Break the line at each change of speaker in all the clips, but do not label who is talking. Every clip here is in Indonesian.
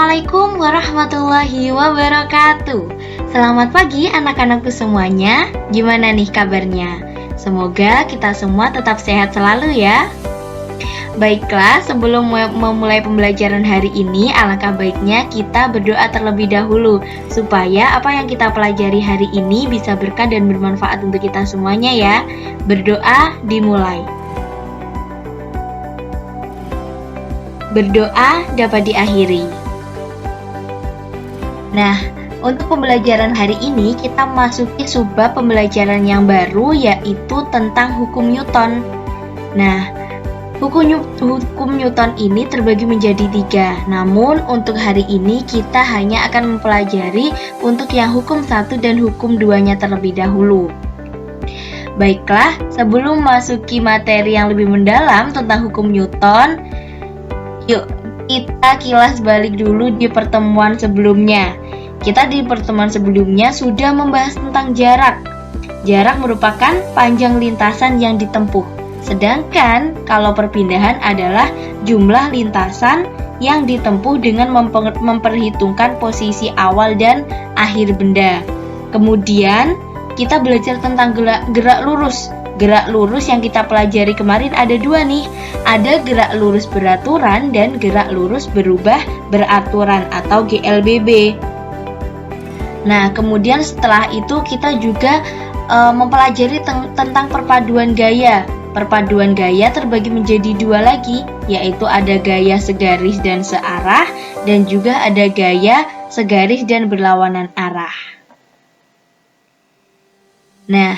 Assalamualaikum warahmatullahi wabarakatuh. Selamat pagi anak-anakku semuanya. Gimana nih kabarnya? Semoga kita semua tetap sehat selalu ya. Baiklah, sebelum memulai pembelajaran hari ini, alangkah baiknya kita berdoa terlebih dahulu supaya apa yang kita pelajari hari ini bisa berkah dan bermanfaat untuk kita semuanya ya. Berdoa dimulai. Berdoa dapat diakhiri. Nah, untuk pembelajaran hari ini kita masuki subbab pembelajaran yang baru, yaitu tentang hukum Newton. Nah, hukum Newton ini terbagi menjadi 3. Namun untuk hari ini kita hanya akan mempelajari untuk yang hukum 1 dan hukum 2-nya terlebih dahulu. Baiklah, sebelum masuki materi yang lebih mendalam tentang hukum Newton, yuk kita kilas balik dulu di pertemuan sebelumnya. Kita di pertemuan sebelumnya sudah membahas tentang jarak. Jarak merupakan panjang lintasan yang ditempuh. Sedangkan kalau perpindahan adalah jumlah lintasan yang ditempuh dengan memperhitungkan posisi awal dan akhir benda. Kemudian kita belajar tentang gerak lurus. Gerak lurus yang kita pelajari kemarin ada 2 nih. Ada gerak lurus beraturan dan gerak lurus berubah beraturan atau GLBB. Nah, kemudian setelah itu kita juga mempelajari tentang perpaduan gaya. Perpaduan gaya terbagi menjadi 2 lagi, yaitu ada gaya segaris dan searah, dan juga ada gaya segaris dan berlawanan arah. Nah,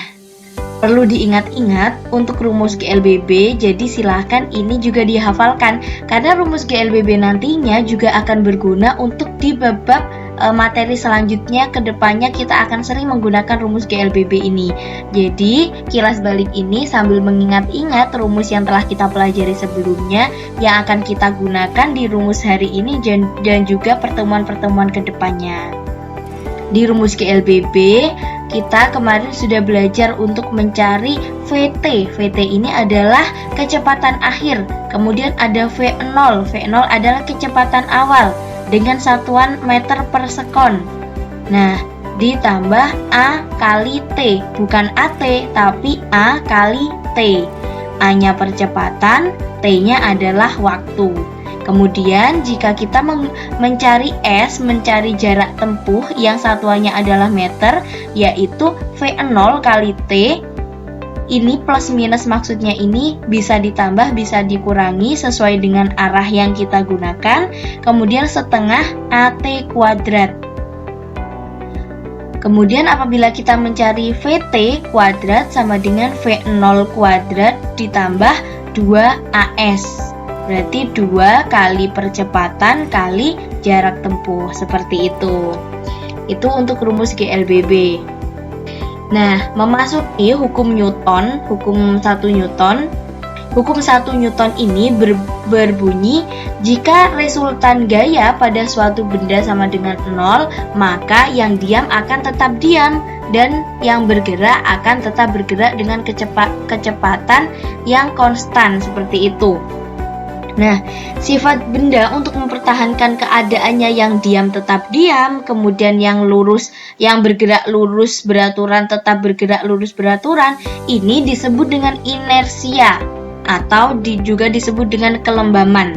perlu diingat-ingat untuk rumus GLBB, jadi silahkan ini juga dihafalkan karena rumus GLBB nantinya juga akan berguna untuk di bab-bab materi selanjutnya. Kedepannya kita akan sering menggunakan rumus GLBB ini. Jadi kilas balik ini sambil mengingat-ingat rumus yang telah kita pelajari sebelumnya yang akan kita gunakan di rumus hari ini dan juga pertemuan-pertemuan kedepannya. Di rumus GLBB kita kemarin sudah belajar untuk mencari VT. VT ini adalah kecepatan akhir. Kemudian ada V0. V0 adalah kecepatan awal dengan satuan meter per sekon. Nah, ditambah A kali T. Bukan AT, tapi A kali T. A-nya percepatan, T-nya adalah waktu. Kemudian jika kita mencari S, mencari jarak tempuh yang satuannya adalah meter, yaitu V0 kali T. Ini plus minus maksudnya ini bisa ditambah, bisa dikurangi sesuai dengan arah yang kita gunakan. Kemudian setengah AT kuadrat. Kemudian apabila kita mencari VT kuadrat sama dengan V0 kuadrat ditambah 2AS. Berarti 2 kali percepatan kali jarak tempuh, seperti itu. Itu untuk rumus GLBB. Nah, memasuki hukum Newton, hukum 1 Newton. Hukum 1 Newton ini berbunyi, jika resultan gaya pada suatu benda sama dengan 0, maka yang diam akan tetap diam dan yang bergerak akan tetap bergerak dengan kecepatan yang konstan, seperti itu. Nah, sifat benda untuk mempertahankan keadaannya yang diam tetap diam, kemudian yang bergerak lurus beraturan tetap bergerak lurus beraturan, ini disebut dengan inersia atau juga disebut dengan kelembaman.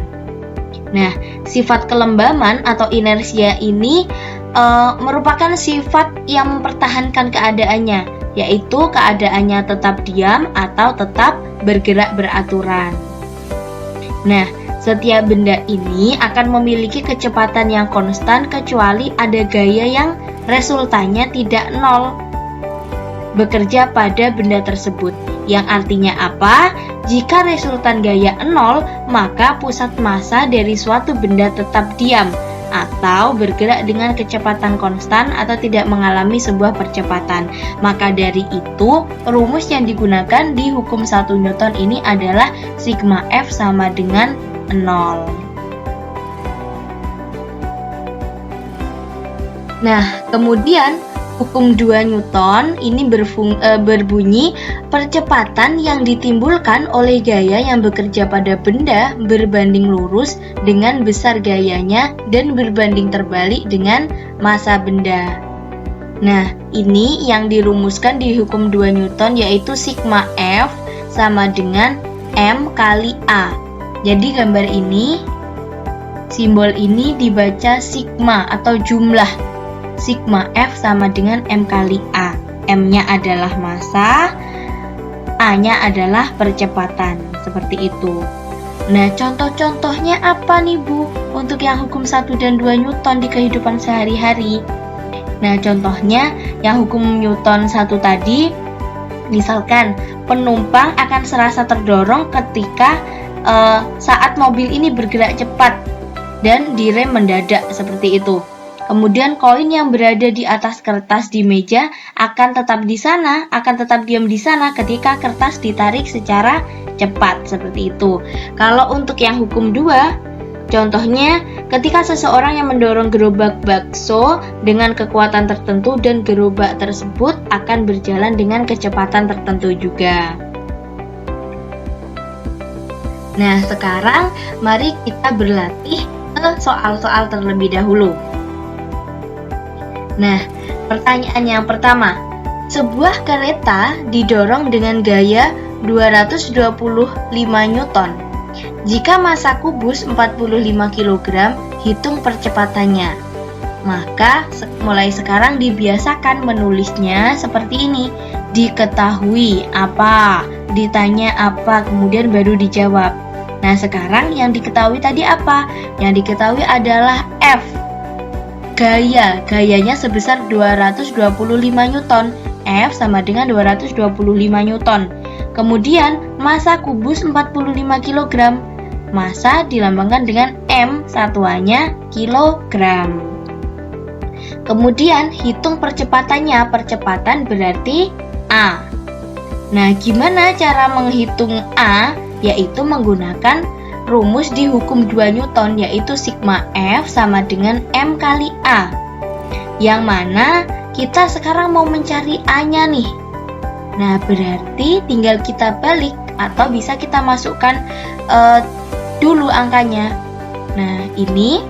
Nah, sifat kelembaman atau inersia ini merupakan sifat yang mempertahankan keadaannya, yaitu keadaannya tetap diam atau tetap bergerak beraturan. Nah, setiap benda ini akan memiliki kecepatan yang konstan kecuali ada gaya yang resultannya tidak 0 bekerja pada benda tersebut. Yang artinya apa? Jika resultan gaya 0, maka pusat massa dari suatu benda tetap diam atau bergerak dengan kecepatan konstan atau tidak mengalami sebuah percepatan. Maka dari itu, rumus yang digunakan di hukum 1 Newton ini adalah sigma F sama dengan 0. Nah, kemudian Hukum 2 Newton ini berbunyi percepatan yang ditimbulkan oleh gaya yang bekerja pada benda berbanding lurus dengan besar gayanya dan berbanding terbalik dengan massa benda. Nah, ini yang dirumuskan di hukum 2 Newton yaitu sigma F sama dengan M kali A. Jadi gambar ini, simbol ini dibaca sigma atau jumlah. Sigma F sama dengan M kali A. M-nya adalah massa, A-nya adalah percepatan. Seperti itu. Nah, contoh-contohnya apa nih Bu untuk yang hukum 1 dan 2 Newton di kehidupan sehari-hari? Nah, contohnya yang hukum Newton 1 tadi, misalkan penumpang akan serasa terdorong ketika saat mobil ini bergerak cepat dan direm mendadak seperti itu. Kemudian koin yang berada di atas kertas di meja akan tetap diam di sana ketika kertas ditarik secara cepat seperti itu. Kalau untuk yang hukum 2, contohnya ketika seseorang yang mendorong gerobak bakso dengan kekuatan tertentu dan gerobak tersebut akan berjalan dengan kecepatan tertentu juga. Nah, sekarang mari kita berlatih ke soal-soal terlebih dahulu. Nah, pertanyaan yang pertama. Sebuah kereta didorong dengan gaya 225 Newton. Jika massa kubus 45 kg, hitung percepatannya. Maka, mulai sekarang dibiasakan menulisnya seperti ini. Diketahui apa, ditanya apa, kemudian baru dijawab. Nah, sekarang yang diketahui tadi apa? Yang diketahui adalah F. Gayanya sebesar 225 Newton. F sama dengan 225 Newton. Kemudian massa kubus 45 kg. Massa dilambangkan dengan M, satuannya kilogram. Kemudian hitung percepatannya. Percepatan berarti A. Nah, gimana cara menghitung A? Yaitu menggunakan rumus di hukum 2 Newton, yaitu sigma F sama dengan M kali A. Yang mana kita sekarang mau mencari A-nya nih. Nah, berarti tinggal kita balik atau bisa kita masukkan dulu angkanya. Nah, ini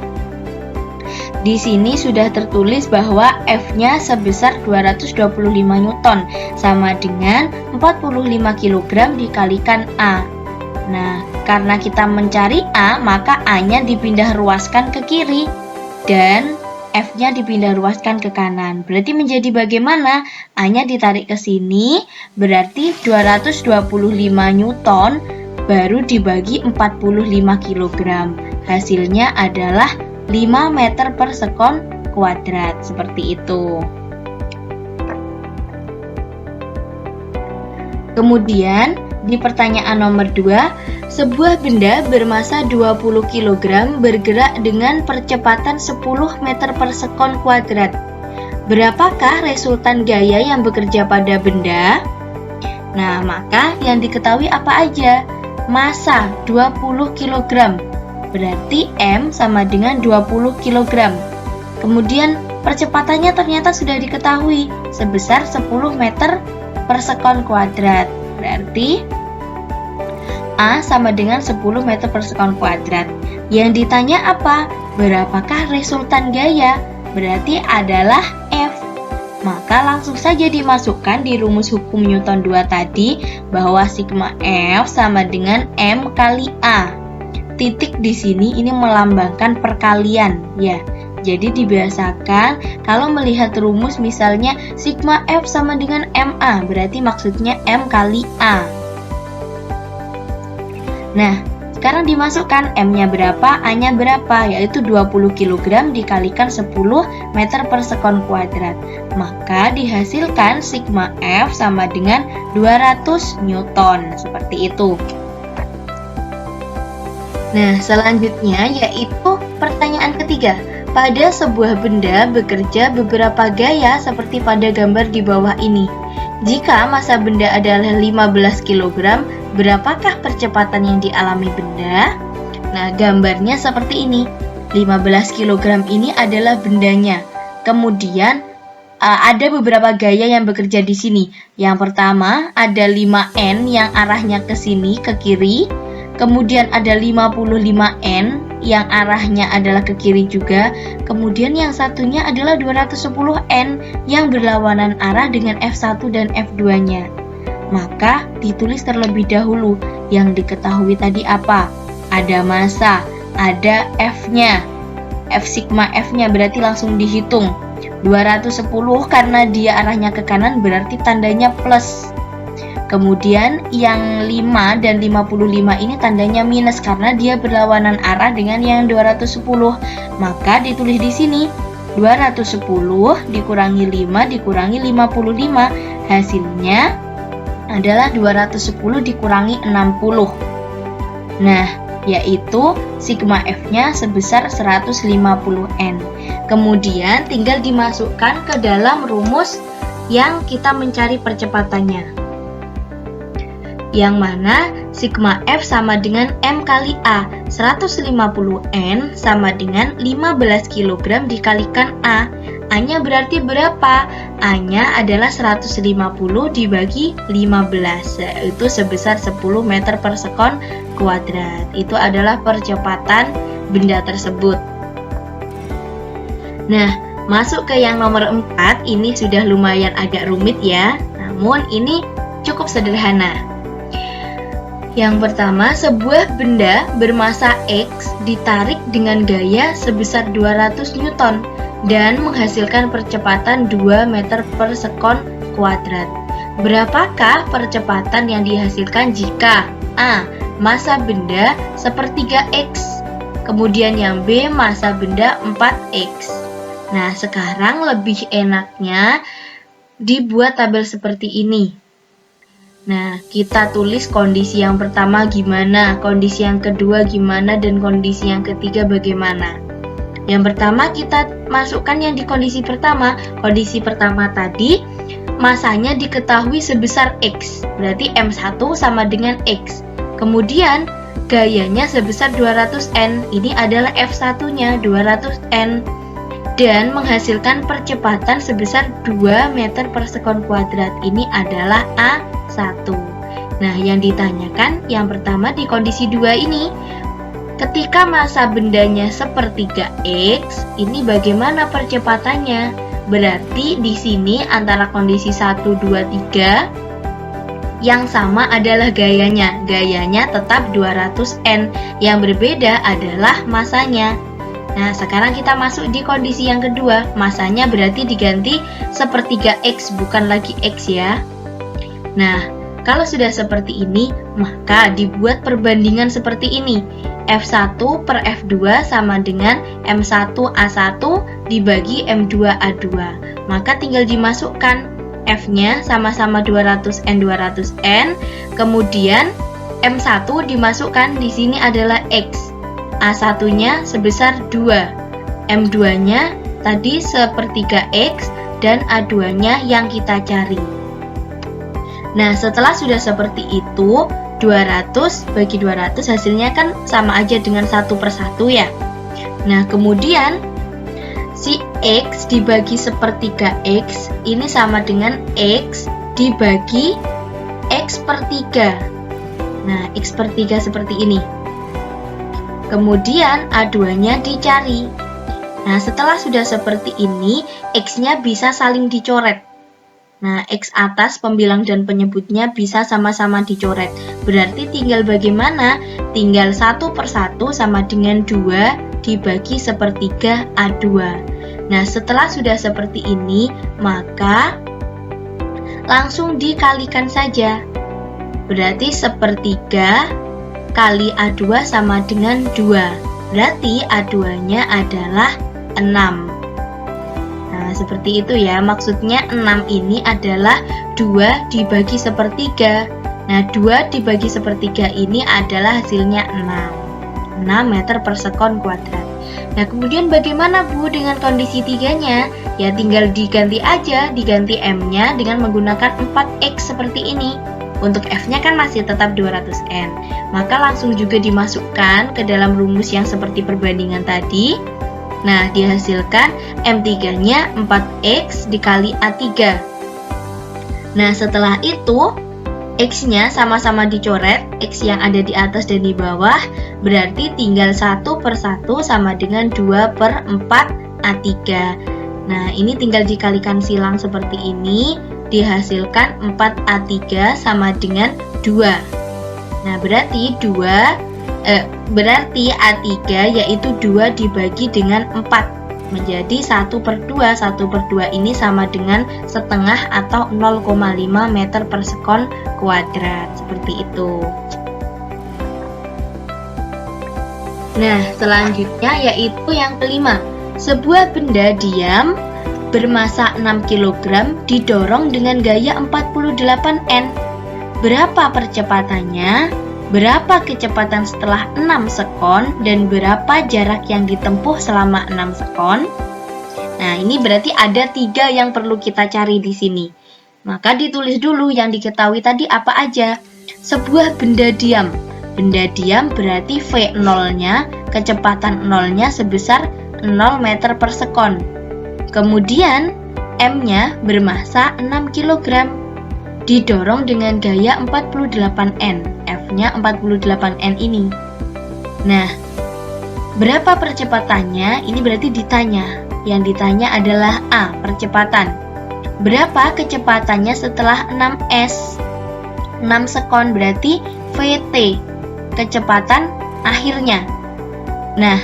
di sini sudah tertulis bahwa F-nya sebesar 225 Newton sama dengan 45 kg dikalikan A. Nah, karena kita mencari A, maka A-nya dipindah ruaskan ke kiri dan F-nya dipindah ruaskan ke kanan. Berarti menjadi bagaimana? A-nya ditarik ke sini, berarti 225 Newton baru dibagi 45 kg. Hasilnya adalah 5 meter per sekon kuadrat. Seperti itu. Kemudian, di pertanyaan nomor 2, sebuah benda bermassa 20 kg bergerak dengan percepatan 10 meter per sekon kuadrat. Berapakah resultan gaya yang bekerja pada benda? Nah, maka yang diketahui apa aja? Massa 20 kg. Berarti M sama dengan 20 kg. Kemudian percepatannya ternyata sudah diketahui sebesar 10 meter per sekon kuadrat. Berarti A sama dengan 10 meter per sekon kuadrat. Yang ditanya apa? Berapakah resultan gaya? Berarti adalah F. Maka langsung saja dimasukkan di rumus hukum Newton 2 tadi bahwa sigma F sama dengan M kali A. Titik di sini ini melambangkan perkalian ya. Jadi dibiasakan kalau melihat rumus misalnya sigma F sama dengan MA, berarti maksudnya M kali A. Nah, sekarang dimasukkan M-nya berapa, A-nya berapa, yaitu 20 kg dikalikan 10 meter per sekon kuadrat. Maka dihasilkan sigma F sama dengan 200 Newton, seperti itu. Nah, selanjutnya yaitu pertanyaan ketiga. Pada sebuah benda bekerja beberapa gaya seperti pada gambar di bawah ini. Jika massa benda adalah 15 kg, berapakah percepatan yang dialami benda? Nah, gambarnya seperti ini. 15 kg ini adalah bendanya. Kemudian ada beberapa gaya yang bekerja di sini. Yang pertama, ada 5N yang arahnya ke sini, ke kiri. Kemudian ada 55N yang arahnya adalah ke kiri juga. Kemudian yang satunya adalah 210N yang berlawanan arah dengan F1 dan F2-nya. Maka ditulis terlebih dahulu. Yang diketahui tadi apa? Ada massa, ada F-nya. F sigma F-nya berarti langsung dihitung. 210 karena dia arahnya ke kanan berarti tandanya plus. Kemudian yang 5 dan 55 ini tandanya minus karena dia berlawanan arah dengan yang 210. Maka ditulis di sini 210 dikurangi 5 dikurangi 55. Hasilnya adalah 210 dikurangi 60. Nah, yaitu sigma F-nya sebesar 150N. Kemudian tinggal dimasukkan ke dalam rumus yang kita mencari percepatannya. Yang mana sigma F sama dengan M kali A. 150N sama dengan 15 kg dikalikan A. A-nya berarti berapa? A-nya adalah 150 dibagi 15, yaitu sebesar 10 meter per sekon kuadrat. Itu adalah percepatan benda tersebut. Nah, masuk ke yang nomor 4, ini sudah lumayan agak rumit ya, namun ini cukup sederhana. Yang pertama, sebuah benda bermassa X ditarik dengan gaya sebesar 200 Newton dan menghasilkan percepatan 2 meter per sekon kuadrat. Berapakah percepatan yang dihasilkan jika A. Massa benda sepertiga X, kemudian yang B. Massa benda 4X. Nah, sekarang lebih enaknya dibuat tabel seperti ini. Nah, kita tulis kondisi yang pertama gimana, kondisi yang kedua gimana, dan kondisi yang ketiga bagaimana. Yang pertama kita masukkan yang di kondisi pertama. Kondisi pertama tadi masanya diketahui sebesar X, berarti M1 sama dengan X. Kemudian gayanya sebesar 200N, ini adalah F1-nya 200N. Dan menghasilkan percepatan sebesar 2 meter per sekon kuadrat, ini adalah A1. Nah, yang ditanyakan yang pertama di kondisi 2 ini, ketika massa bendanya sepertiga X, ini bagaimana percepatannya? Berarti di sini antara kondisi 1, 2, 3 yang sama adalah gayanya. Gayanya tetap 200N, yang berbeda adalah massanya. Nah, sekarang kita masuk di kondisi yang kedua. Massanya berarti diganti sepertiga X, bukan lagi X ya. Nah, kalau sudah seperti ini, maka dibuat perbandingan seperti ini. F1 per F2 sama dengan M1A1 dibagi M2A2. Maka tinggal dimasukkan F-nya sama-sama 200N, 200N. Kemudian M1 dimasukkan, di sini adalah X. A1-nya sebesar 2, M2-nya tadi sepertiga X, dan A2-nya yang kita cari. Nah, setelah sudah seperti itu, 200 bagi 200 hasilnya kan sama aja dengan 1/1 ya. Nah, kemudian si X dibagi sepertiga X, ini sama dengan X dibagi X per 3. Nah, X per 3 seperti ini. Kemudian A2-nya dicari. Nah, setelah sudah seperti ini, X-nya bisa saling dicoret. Nah, X atas pembilang dan penyebutnya bisa sama-sama dicoret. Berarti tinggal bagaimana? Tinggal 1/1 sama dengan 2 dibagi sepertiga A2. Nah, setelah sudah seperti ini, maka langsung dikalikan saja. Berarti sepertiga kali A2 sama dengan 2. Berarti A2-nya adalah 6. Nah, seperti itu ya. Maksudnya 6 ini adalah 2 dibagi sepertiga. Nah, 2 dibagi sepertiga ini adalah hasilnya 6. 6 meter per sekon kuadrat. Nah, kemudian bagaimana Bu dengan kondisi 3-nya? Ya, tinggal diganti aja, diganti M-nya dengan menggunakan 4X seperti ini. Untuk F-nya kan masih tetap 200N, maka langsung juga dimasukkan ke dalam rumus yang seperti perbandingan tadi. Nah, dihasilkan M3-nya 4X dikali A3. Nah, setelah itu X-nya sama-sama dicoret, X yang ada di atas dan di bawah, berarti tinggal 1/1 sama dengan 2/4 A3. Nah, ini tinggal dikalikan silang seperti ini, dihasilkan 4A3 sama dengan 2. Nah, berarti A3 yaitu 2 dibagi dengan 4 menjadi 1/2. 1/2 ini sama dengan setengah atau 0,5 meter per sekon kuadrat. Seperti itu. Nah, selanjutnya yaitu yang kelima. Sebuah benda diam bermasa 6 kg didorong dengan gaya 48 N. Berapa percepatannya? Berapa kecepatan setelah 6 sekon dan berapa jarak yang ditempuh selama 6 sekon? Nah, ini berarti ada 3 yang perlu kita cari di sini. Maka ditulis dulu yang diketahui tadi apa aja. Sebuah benda diam. Benda diam berarti V0-nya, kecepatan 0-nya sebesar 0 meter per sekon. Kemudian M-nya bermasa 6 kg. Didorong dengan gaya 48 N. F-nya 48 N ini. Nah, berapa percepatannya? Ini berarti ditanya. Yang ditanya adalah A, percepatan. Berapa kecepatannya setelah 6S? 6 sekon berarti VT, kecepatan akhirnya. Nah,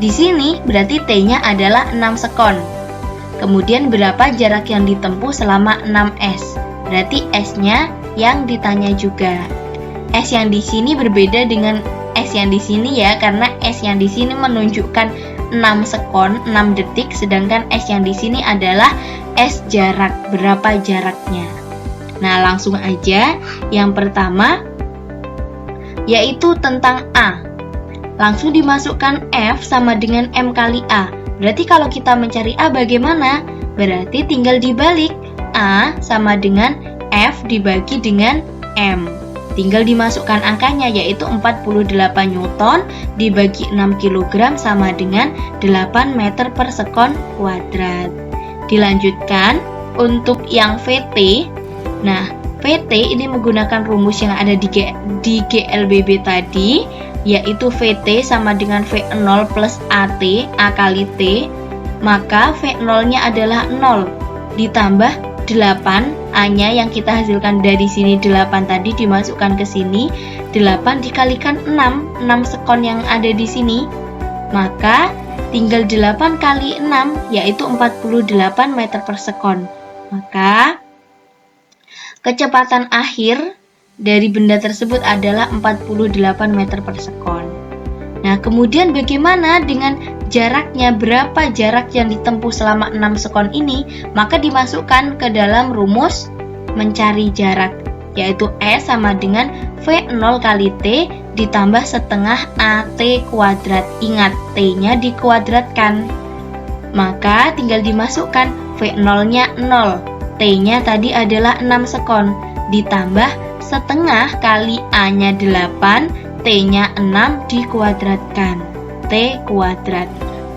di sini berarti T-nya adalah 6 sekon. Kemudian berapa jarak yang ditempuh selama 6S? Berarti S-nya yang ditanya juga. S yang di sini berbeda dengan S yang di sini ya, karena S yang di sini menunjukkan 6 sekon, 6 detik, sedangkan S yang di sini adalah S jarak, berapa jaraknya. Nah, langsung aja. Yang pertama yaitu tentang A. Langsung dimasukkan F sama dengan M kali A. Berarti kalau kita mencari A bagaimana? Berarti tinggal dibalik. A sama dengan F dibagi dengan M. Tinggal dimasukkan angkanya yaitu 48 Newton dibagi 6 kg sama dengan 8 meter per sekon kuadrat. Dilanjutkan untuk yang VT. Nah, VT ini menggunakan rumus yang ada di GLBB tadi, yaitu VT sama dengan V0 plus AT, A kali T. Maka V0-nya adalah 0 ditambah 8, A-nya yang kita hasilkan dari sini 8 tadi dimasukkan ke sini, 8 dikalikan 6 sekon yang ada di sini. Maka tinggal 8 kali 6 yaitu 48 meter per sekon. Maka kecepatan akhir dari benda tersebut adalah 48 meter per sekon. Nah, kemudian bagaimana dengan jaraknya? Berapa jarak yang ditempuh selama 6 sekon ini? Maka dimasukkan ke dalam rumus mencari jarak, yaitu S sama dengan V0 kali T ditambah setengah AT kuadrat. Ingat, T-nya dikuadratkan. Maka tinggal dimasukkan V0-nya 0, T-nya tadi adalah 6 sekon, ditambah setengah kali A-nya 8, T-nya 6 dikuadratkan, T kuadrat.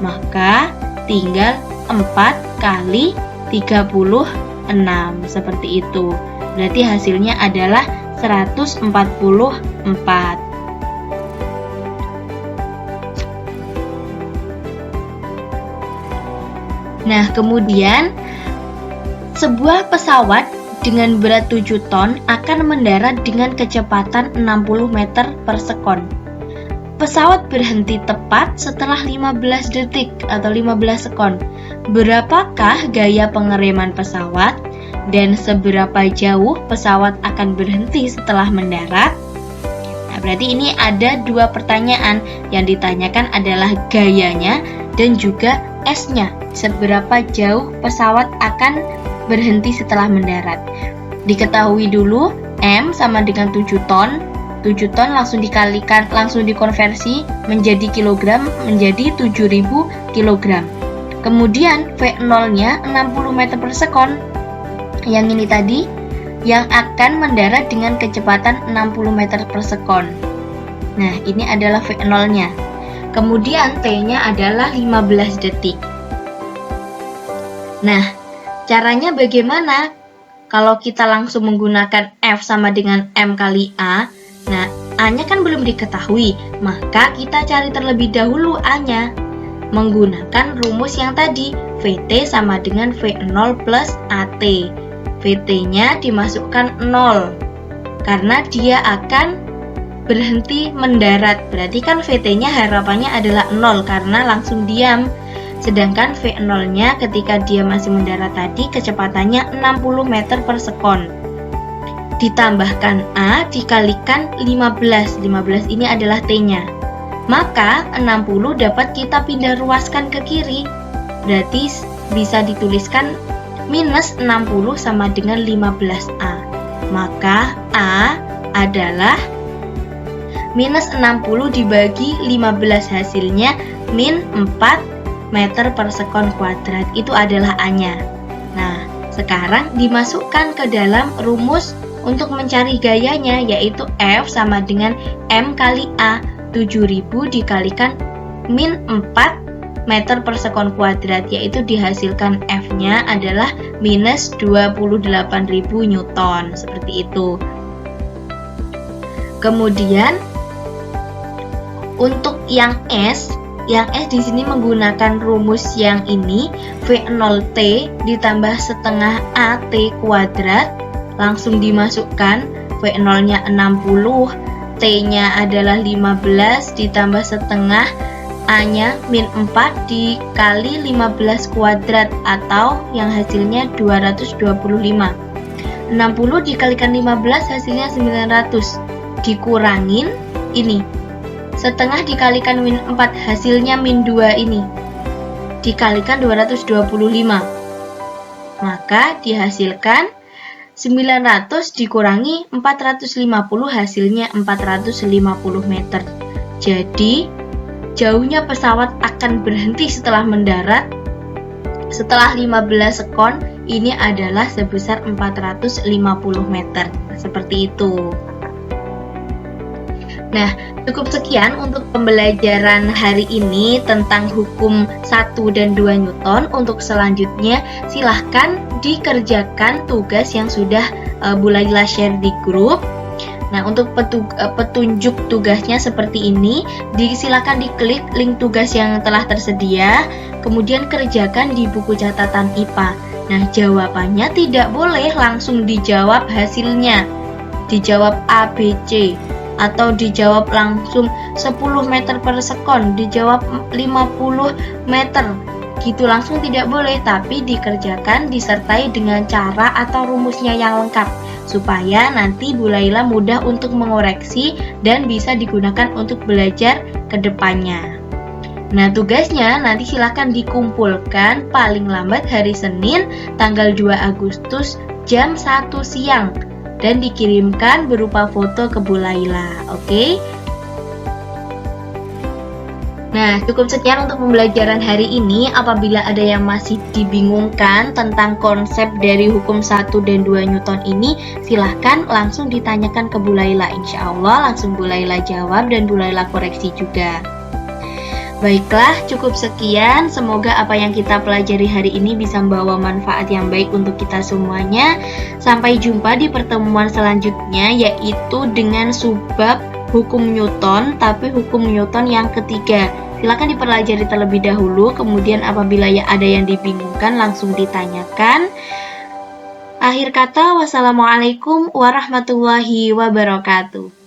Maka tinggal 4 kali 36, seperti itu. Berarti hasilnya adalah 144. Nah, kemudian sebuah pesawat dengan berat 7 ton akan mendarat dengan kecepatan 60 meter per sekon. Pesawat berhenti tepat setelah 15 detik atau 15 sekon. Berapakah gaya pengereman pesawat dan seberapa jauh pesawat akan berhenti setelah mendarat? Nah, berarti ini ada 2 pertanyaan. Yang ditanyakan adalah gayanya dan juga S-nya. Seberapa jauh pesawat akan berhenti setelah mendarat. Diketahui dulu M sama dengan 7 ton. 7 ton langsung dikalikan, langsung dikonversi menjadi kilogram, menjadi 7.000 kilogram. Kemudian V0-nya 60 meter per sekon. Yang ini tadi yang akan mendarat dengan kecepatan 60 meter per sekon. Nah, ini adalah V0-nya. Kemudian T-nya adalah 15 detik. Nah, caranya bagaimana? Kalau kita langsung menggunakan F sama dengan M kali A, nah A-nya kan belum diketahui, maka kita cari terlebih dahulu A-nya. Menggunakan rumus yang tadi, VT sama dengan V0 plus AT. VT-nya dimasukkan 0, karena dia akan berhenti mendarat. Berarti kan VT-nya harapannya adalah 0, karena langsung diam. Sedangkan V0-nya ketika dia masih mendarat tadi kecepatannya 60 meter per sekon. Ditambahkan A dikalikan 15. 15 ini adalah T-nya. Maka 60 dapat kita pindah ruaskan ke kiri. Berarti bisa dituliskan minus 60 sama dengan 15A. Maka A adalah minus 60 dibagi 15, hasilnya min 4 meter per sekon kuadrat. Itu adalah A-nya. Nah, sekarang dimasukkan ke dalam rumus untuk mencari gayanya, yaitu F sama dengan M kali A. 7000 dikalikan min 4 meter per sekon kuadrat, yaitu dihasilkan F-nya adalah minus 28.000 Newton. Seperti itu. Kemudian untuk yang S di sini menggunakan rumus yang ini, V0T ditambah setengah AT kuadrat, langsung dimasukkan. V0-nya 60, T-nya adalah 15 ditambah setengah, A-nya min 4 dikali 15 kuadrat, atau yang hasilnya 225. 60 dikalikan 15 hasilnya 900, dikurangin ini setengah dikalikan min 4 hasilnya min 2 ini dikalikan 225, maka dihasilkan 900 dikurangi 450 hasilnya 450 meter. Jadi jauhnya pesawat akan berhenti setelah mendarat setelah 15 sekon ini adalah sebesar 450 meter. Seperti itu. Nah, cukup sekian untuk pembelajaran hari ini tentang hukum 1 dan 2 Newton. Untuk selanjutnya, silahkan dikerjakan tugas yang sudah Bu Laila share di grup. Nah, untuk petunjuk tugasnya seperti ini, silahkan diklik link tugas yang telah tersedia, kemudian kerjakan di buku catatan IPA. Nah, jawabannya tidak boleh langsung dijawab hasilnya, dijawab A, B, C, atau dijawab langsung 10 meter per sekon, dijawab 50 meter, gitu langsung tidak boleh, tapi dikerjakan disertai dengan cara atau rumusnya yang lengkap, supaya nanti Bu Laila mudah untuk mengoreksi dan bisa digunakan untuk belajar ke depannya. Nah, tugasnya nanti silahkan dikumpulkan paling lambat hari Senin tanggal 2 Agustus jam 1 siang. Dan dikirimkan berupa foto ke Bu Laila, oke? Nah, cukup sekian untuk pembelajaran hari ini. Apabila ada yang masih dibingungkan tentang konsep dari hukum 1 dan 2 Newton ini, silahkan langsung ditanyakan ke Bu Laila. Insya Allah langsung Bu Laila jawab dan Bu Laila koreksi juga. Baiklah, cukup sekian. Semoga apa yang kita pelajari hari ini bisa membawa manfaat yang baik untuk kita semuanya. Sampai jumpa di pertemuan selanjutnya, yaitu dengan subbab hukum Newton, tapi hukum Newton yang ketiga. Silakan dipelajari terlebih dahulu, kemudian apabila ada yang dibingungkan langsung ditanyakan. Akhir kata, wassalamualaikum warahmatullahi wabarakatuh.